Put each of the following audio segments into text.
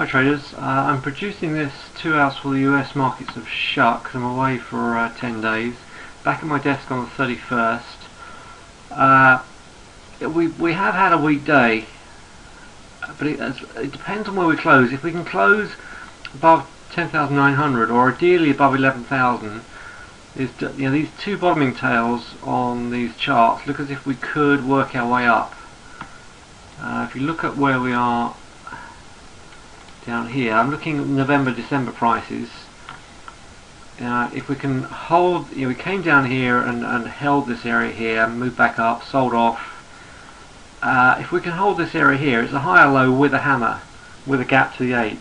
traders, I'm producing this 2 hours for the US markets have shut because I'm away for 10 days. Back at my desk on the 31st. We have had a weak day, but it depends on where we close. If we can close above 10,900 or ideally above 11,000, these two bottoming tails on these charts look as if we could work our way up. If you look at where we are down here, I'm looking at November, December prices. If we can hold, we came down here and held this area here, moved back up, sold off. If we can hold this area here, it's a higher low with a hammer, with a gap to the 8.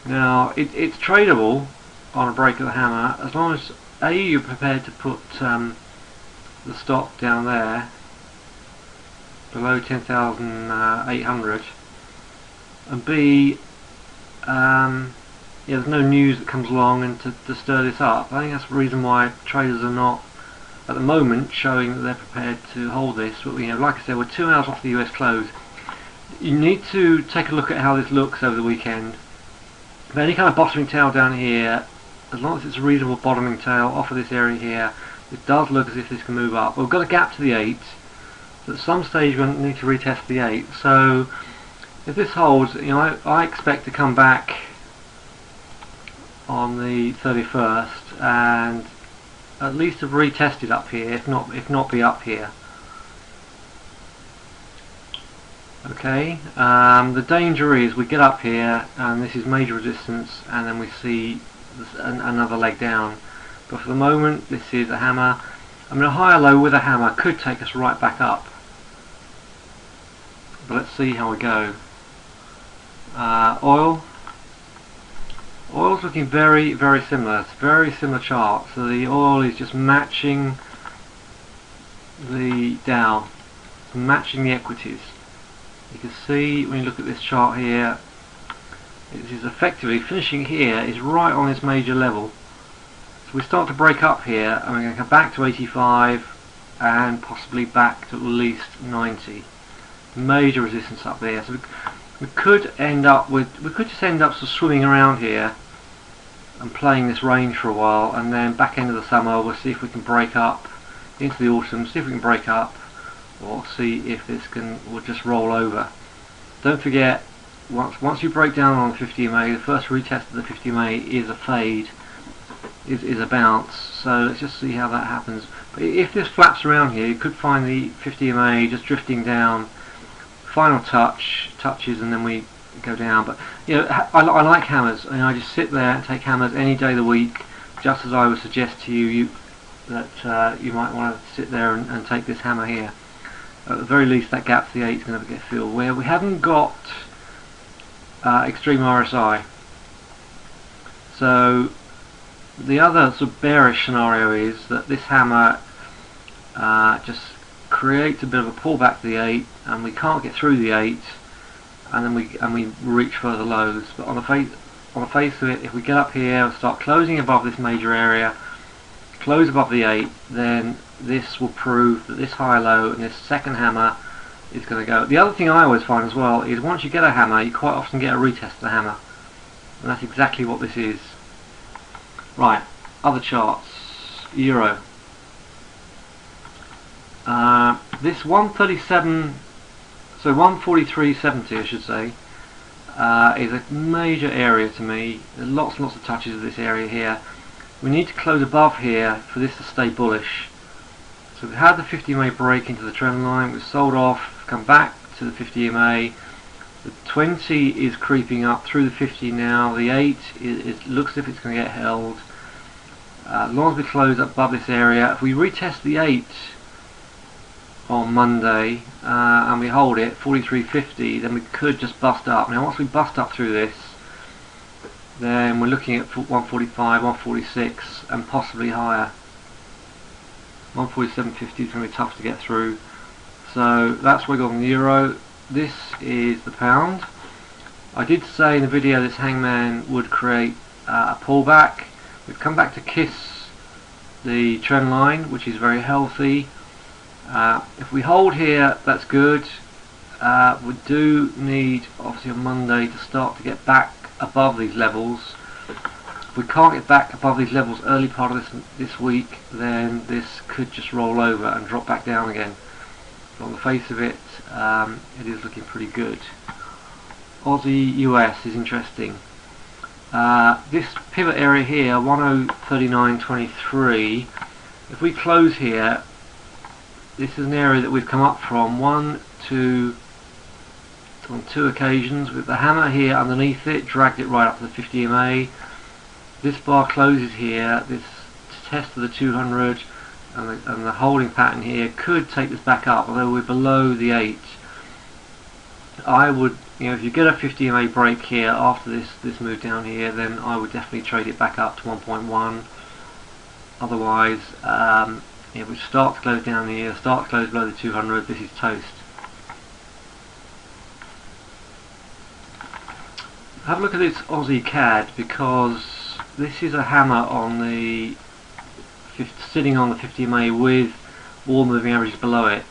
Now, it's tradable on a break of the hammer, as long as A, you're prepared to put the stop down there, below 10,800, and B, there's no news that comes along and to stir this up. I think that's the reason why traders are not, at the moment, showing that they're prepared to hold this. But like I said, we're 2 hours off the US close. You need to take a look at how this looks over the weekend. But any kind of bottoming tail down here, as long as it's a reasonable bottoming tail off of this area here, it does look as if this can move up. We've got a gap to the 8. At some stage we're going to need to retest the 8. So if this holds, I expect to come back on the 31st and at least have retested up here, if not be up here. Okay, the danger is we get up here and this is major resistance and then we see another leg down. But for the moment this is a hammer. A higher low with a hammer could take us right back up. But let's see how we go. Oil's looking very, very similar. It's a very similar chart. So the oil is just matching the Dow, matching the equities. You can see when you look at this chart here, it is effectively finishing here is right on this major level. So we start to break up here, and we're going to come back to 85 and possibly back to at least 90. Major resistance up there. So we could just end up sort of swimming around here and playing this range for a while, and then back end of the summer we'll see if we can break up into the autumn, see if we can break up, or see if this will just roll over. Don't forget, once you break down on the 50 MA, the first retest of the 50 MA is a fade, is a bounce. So let's just see how that happens. But if this flaps around here, you could find the 50 MA just drifting down. Final touches, and then we go down. But I like hammers. I just sit there and take hammers any day of the week, just as I would suggest to you that you might want to sit there and take this hammer here. At the very least, that gap to the 8 is going to get filled. Where we haven't got extreme RSI. So the other sort of bearish scenario is that this hammer just creates a bit of a pullback to the 8, and we can't get through the 8, and then we reach further lows. But on the face of it, if we get up here and start closing above this major area, close above the 8, then this will prove that this high low and this second hammer is going to go. The other thing I always find as well is once you get a hammer, you quite often get a retest of the hammer, and that's exactly what this is. Right, other charts. Euro. This 137, so 143.70 I should say, is a major area to me. There's lots and lots of touches of this area here. We need to close above here for this to stay bullish. So we've had the 50 MA break into the trend line, we've sold off, come back to the 50 MA. The 20 is creeping up through the 50 now, the 8 it looks as if it's going to get held. As long as we close above this area, if we retest the 8 on Monday and we hold it 43.50, then we could just bust up. Now once we bust up through this, then we're looking at 145, 146 and possibly higher. 147.50 is going to be tough to get through. So that's where we got on the euro. This is the pound. I did say in the video this hangman would create a pullback. We've come back to kiss the trend line, which is very healthy. If we hold here, that's good. We do need, obviously, on Monday to start to get back above these levels. If we can't get back above these levels early part of this week, then this could just roll over and drop back down again. But on the face of it, it is looking pretty good. Aussie US is interesting. This pivot area here, 1039.23. If we close here, this is an area that we've come up from on two occasions with the hammer here underneath it, dragged it right up to the 50 EMA. This bar closes here, this test of the 200 and the holding pattern here could take this back up, although we're below the 8. I would, if you get a 50 EMA break here after this move down here, then I would definitely trade it back up to 1.1. Otherwise, if we start to close down here, start to close below the 200, this is toast. Have a look at this Aussie CAD, because this is a hammer on the sitting on the 50 EMA with all moving averages below it.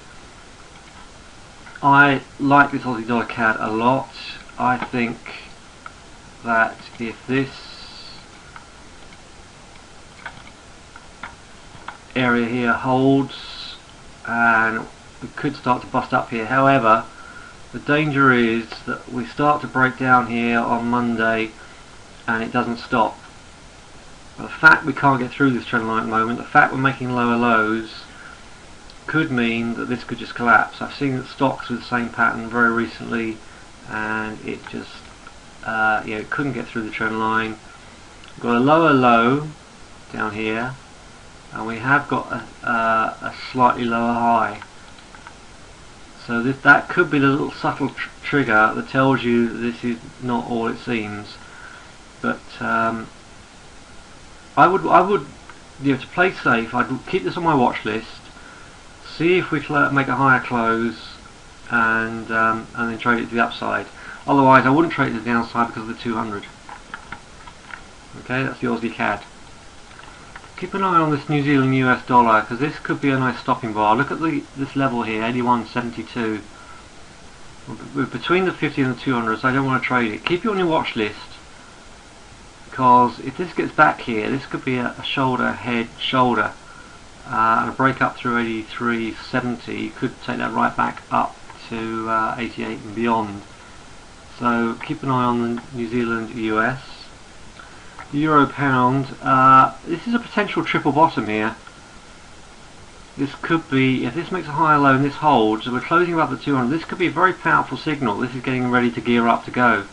I like this Aussie dollar CAD a lot. I think that if this area here holds, and we could start to bust up here. However, the danger is that we start to break down here on Monday and it doesn't stop. The fact we can't get through this trend line at the moment, the fact we're making lower lows, could mean that this could just collapse. I've seen that stocks with the same pattern very recently, and it just it couldn't get through the trend line. We've got a lower low down here, and we have got a slightly lower high. So that could be the little subtle trigger that tells you that this is not all it seems. But I would, to play safe, I'd keep this on my watch list. See if we make a higher close, and then trade it to the upside. Otherwise, I wouldn't trade it to the downside because of the 200. Okay, that's the Aussie CAD. Keep an eye on this New Zealand US dollar, because this could be a nice stopping bar. Look at this level here, 81.72. We're between the 50 and the 200, so I don't want to trade it. Keep it on your watch list, because if this gets back here, this could be a shoulder, head, shoulder, and a break up through 83.70 could take that right back up to 88 and beyond. So keep an eye on the New Zealand US. Euro pound, this is a potential triple bottom here. This could be, if this makes a higher low and this holds, so we're closing above the 200, this could be a very powerful signal. This is getting ready to gear up to go.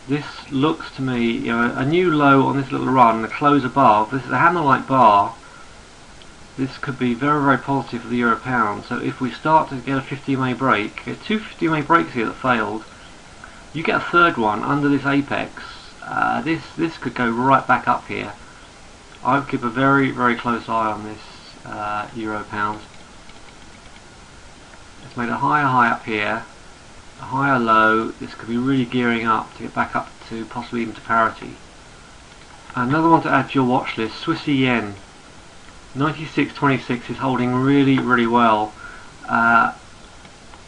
This looks to me, a new low on this little run, the close above. This is a hammer-like bar. This could be very, very positive for the euro pound. So if we start to get a 50 EMA break, two 50 EMA breaks here that failed, you get a third one under this apex. This could go right back up here. I would keep a very, very close eye on this euro pound. It's made a higher high up here, a higher low. This could be really gearing up to get back up to possibly even to parity. Another one to add to your watch list, Swissy yen. 96.26 is holding really, really well.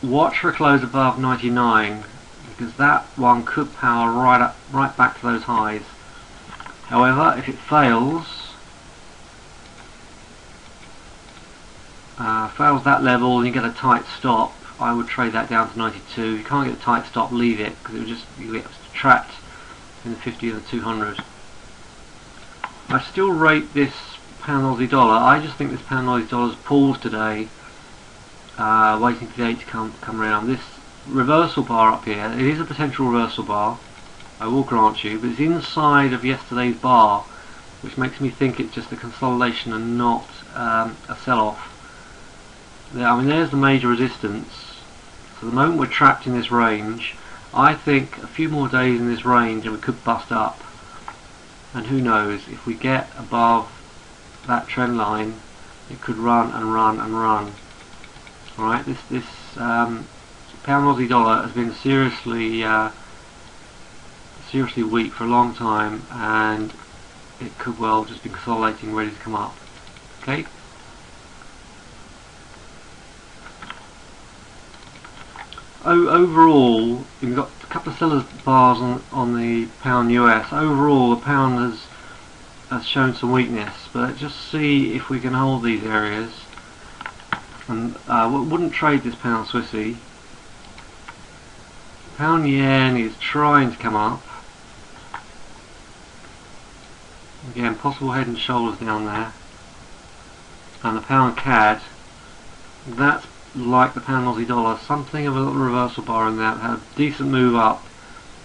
Watch for a close above 99, because that one could power right back to those highs. However, if it fails that level and you get a tight stop, I would trade that down to 92. If you can't get a tight stop, leave it, because you get trapped in the 50 and the 200. I still rate this pound Aussie dollar. I just think this pound Aussie dollar's paused today, waiting for the 8 to come around. This reversal bar up here, it is a potential reversal bar, I will grant you, but it's inside of yesterday's bar, which makes me think it's just a consolidation and not a sell-off. I mean, there's the major resistance. So the moment we're trapped in this range, I think a few more days in this range and we could bust up. And who knows, if we get above that trend line, it could run and run and run. Alright, this pound Aussie dollar has been seriously weak for a long time, and it could well just be consolidating, ready to come up. Okay. overall, we've got a couple of sellers bars on the pound US. Overall, the pound has shown some weakness, but let's just see if we can hold these areas. And wouldn't trade this pound Swissy. Pound yen is trying to come up. Again, possible head and shoulders down there. And the pound CAD, that's like the pound Aussie dollar, something of a little reversal bar in there. Had a decent move up.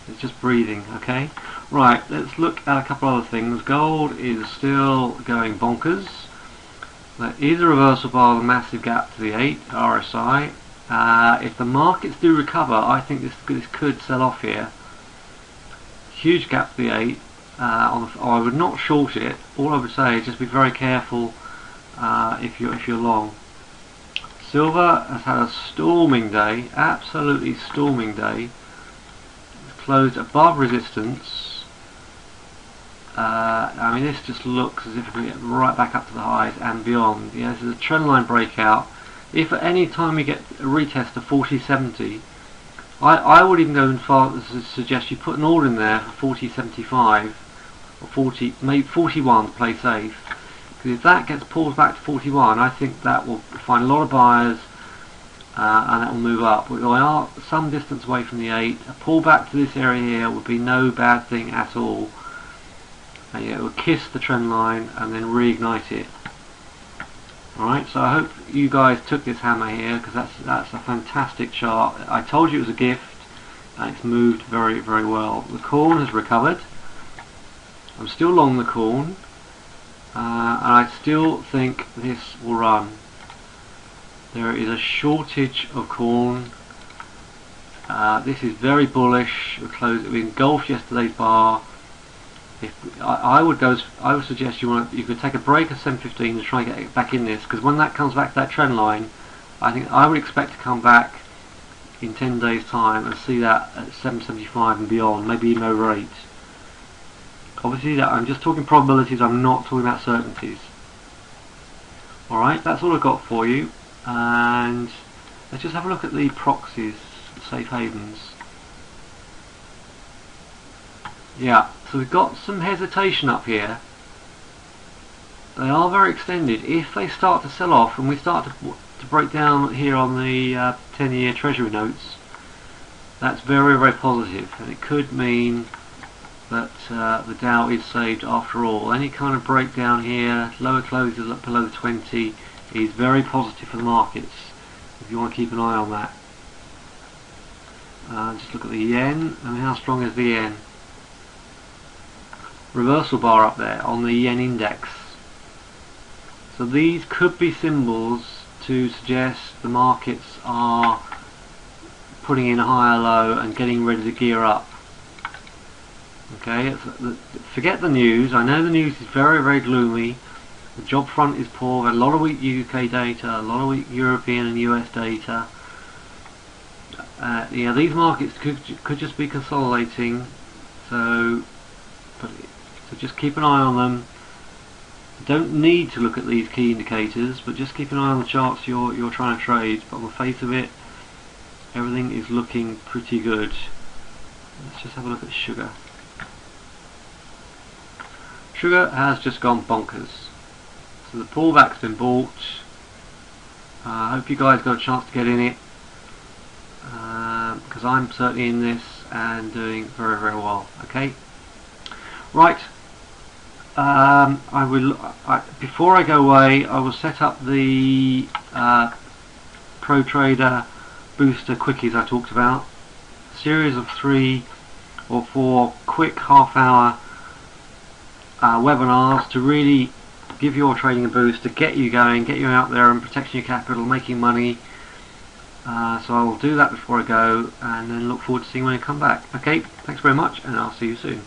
It's just breathing. Okay, right, let's look at a couple other things. Gold is still going bonkers. There is a reversal bar with a massive gap to the 8 RSI. If the markets do recover, I think this could sell off here. Huge gap to the 8. I would not short it. All I would say is just be very careful if you're long. Silver has had a storming day, absolutely storming day. It's closed above resistance. I mean, this just looks as if it could get right back up to the highs and beyond. Yeah, this is a trend line breakout. If at any time we get a retest of 40.70, I would even go as far as to suggest you put an order in there for 40.75 or 40, maybe 41 to play safe. Because if that gets pulled back to 41, I think that will find a lot of buyers and that will move up. We are some distance away from the 8. A pullback to this area here would be no bad thing at all. And yeah, it will kiss the trend line and then reignite it. Alright, so I hope you guys took this hammer here, because that's a fantastic chart. I told you it was a gift, and it's moved very, very well. The corn has recovered. I'm still long the corn, and I still think this will run. There is a shortage of corn. This is very bullish. We engulfed yesterday's bar. I would suggest you could take a break at 7.15 and try and get back in this, because when that comes back to that trend line, I would expect to come back in 10 days time and see that at 7.75 and beyond, maybe even over 8. Obviously I'm just talking probabilities, I'm not talking about certainties. Alright, that's all I've got for you, and let's just have a look at the proxies, safe havens. Yeah, so we've got some hesitation up here. They are very extended. If they start to sell off and we start to break down here on the 10-year Treasury notes, that's very, very positive, and it could mean that the Dow is saved after all. Any kind of breakdown here, lower closes up below the 20, is very positive for the markets, if you want to keep an eye on that. Just look at the yen. I mean, how strong is the yen? Reversal bar up there on the yen index. So these could be symbols to suggest the markets are putting in a higher low and getting ready to gear up. Okay, forget the news. I know the news is very, very gloomy. The job front is poor. We've had a lot of weak UK data, a lot of weak European and US data. These markets could just be consolidating. So just keep an eye on them. You don't need to look at these key indicators, but just keep an eye on the charts you're trying to trade. But on the face of it, everything is looking pretty good. Let's just have a look at sugar. Sugar has just gone bonkers. So the pullback's been bought. I hope you guys got a chance to get in it, because I'm certainly in this and doing very, very well. Okay, right. Before I go away, I will set up the Pro Trader Booster quickies I talked about. A series of 3 or 4 quick half-hour webinars to really give your trading a boost, to get you going, get you out there and protecting your capital, making money. So I will do that before I go, and then look forward to seeing when I come back. Okay, thanks very much, and I'll see you soon.